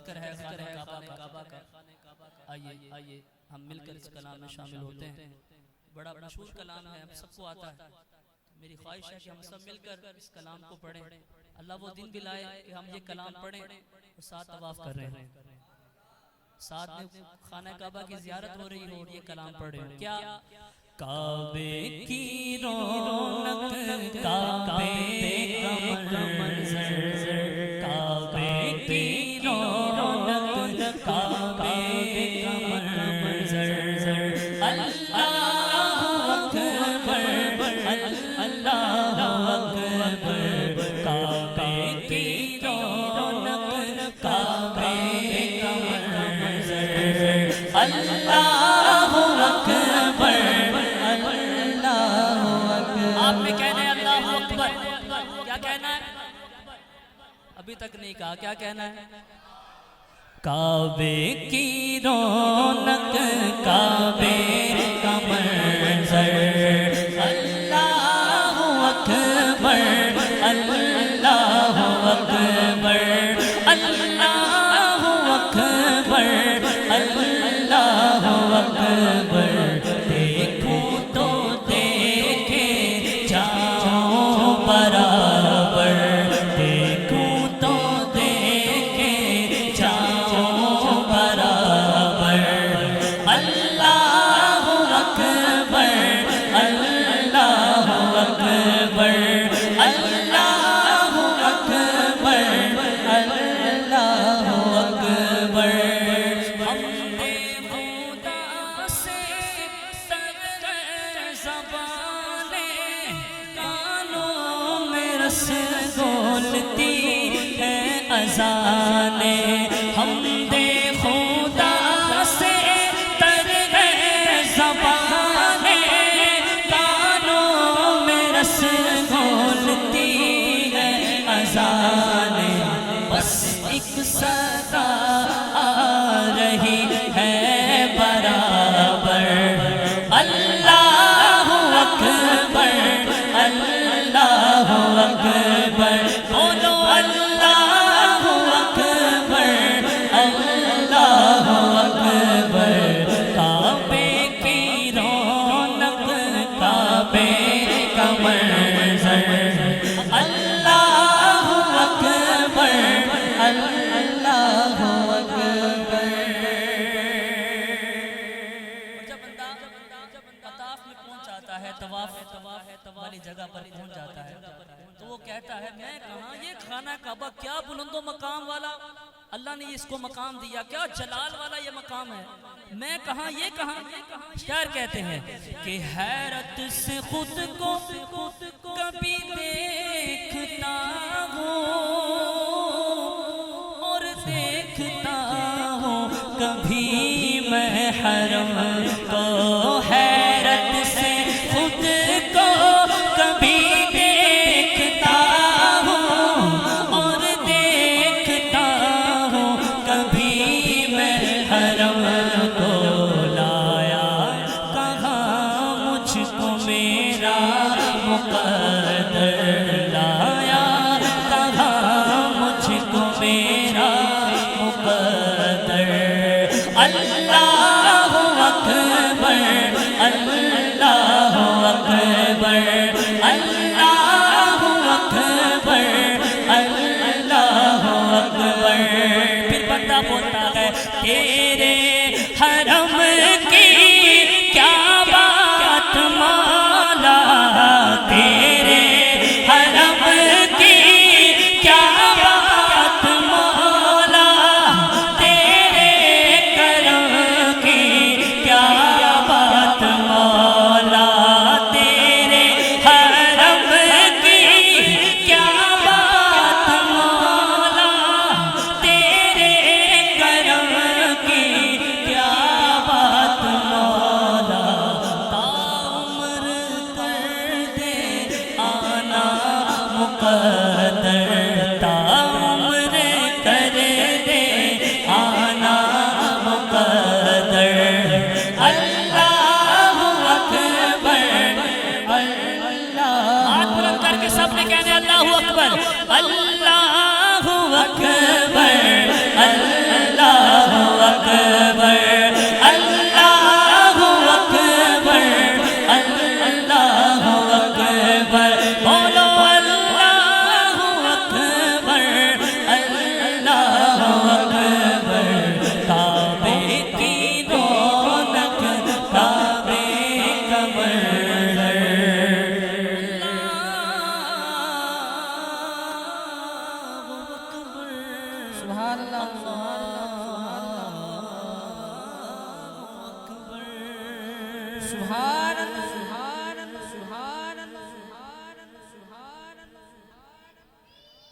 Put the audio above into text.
ذکر ہے خانہ کعبہ کا، آئیے ہم مل کر اس کلام میں شامل ہوتے ہیں۔ بڑا مشہور کلام ہے، ہم سب کو آتا ہے، میری خواہش ہے کہ ہم سب مل کر اس کلام کو پڑھیں۔ اللہ وہ دن بھی لائے کہ ہم یہ کلام پڑھیں اور ساتھ طواف کر رہے ہیں، ساتھ میں خانہ کعبہ کی زیارت ہو رہی ہو اور یہ کلام پڑھ رہے ہو۔ کیا کعبے کی رونق، کعبے کا منظر، کعبے کی رونق، کعبے کا منظر، اللہ اکبر، اللہ اکبر، کعبے کی رونق، کعبے کا منظر، اللہ اکبر، آپ نے کہنا ہے اللہ اکبر، کیا کہنا ہے؟ ابھی تک نہیں کہا، کیا کہنا ہے؟ کعبے کی رونق، کعبے کا منظر، اللہ اکبر، اللہ اکبر، اللہ اکبر، اللہ اکبر، دیکھو تو دیکھے جاؤ برابر، دیکھو تو دیکھے جاؤ برابر، اللہ اکبر، اللہ اکبر، اللہ اکبر، اللہ اکبر، ہم نے خدا سے زبانیں کانوں میں رس گولتی ہے اذانیں، ہم نے خدا سے تر زبانیں کانوں میں رس گولتی ہے اذانیں، بس ایک صدا آ رہی ہے برابر، اللہ اکبر، اللہ اکبر، بولو اللہ اکبر، اللہ اکبر، کعبے کی رونق، کعبے کا منظر، اللہ اکبر، اللہ اکبر۔ جب بندہ طواف میں پہنچ جاتا ہے، طواف والی جگہ پر پہنچ جاتا ہے تو وہ کہتا ہے میں کہاں، یہ خانہ کعبہ کیا بلند و مقام والا اللہ نے اس کو مقام دیا، کیا جلال والا یہ مقام ہے، میں کہاں یہ کہاں۔ شاعر کہتے ہیں کہ حیرت سے خود کو کبھی دیکھتا ہوں اور دیکھتا ہوں کبھی میں حرم کو، حیرت سے خود کو کبھی دیکھتا ہوں اور دیکھتا ہوں کبھی میں حرم کو، لایا کہاں مجھ کو میرا مقدر، لایا کہاں مجھ کو میرا مقدر، اللہ اکبر، اللہ اکبر، اللہ اکبر، اللہ اکبر۔ پھر بندہ بولتا ہے تیرے حرم کی کیا بات مولا، تیرے حرم کی کیا بات مولا، تیرے کرم کی کیا بات مولا، تیرے حرم کی کیا بات مولا، تیرے کرم کی کیا بات سبحان اللہ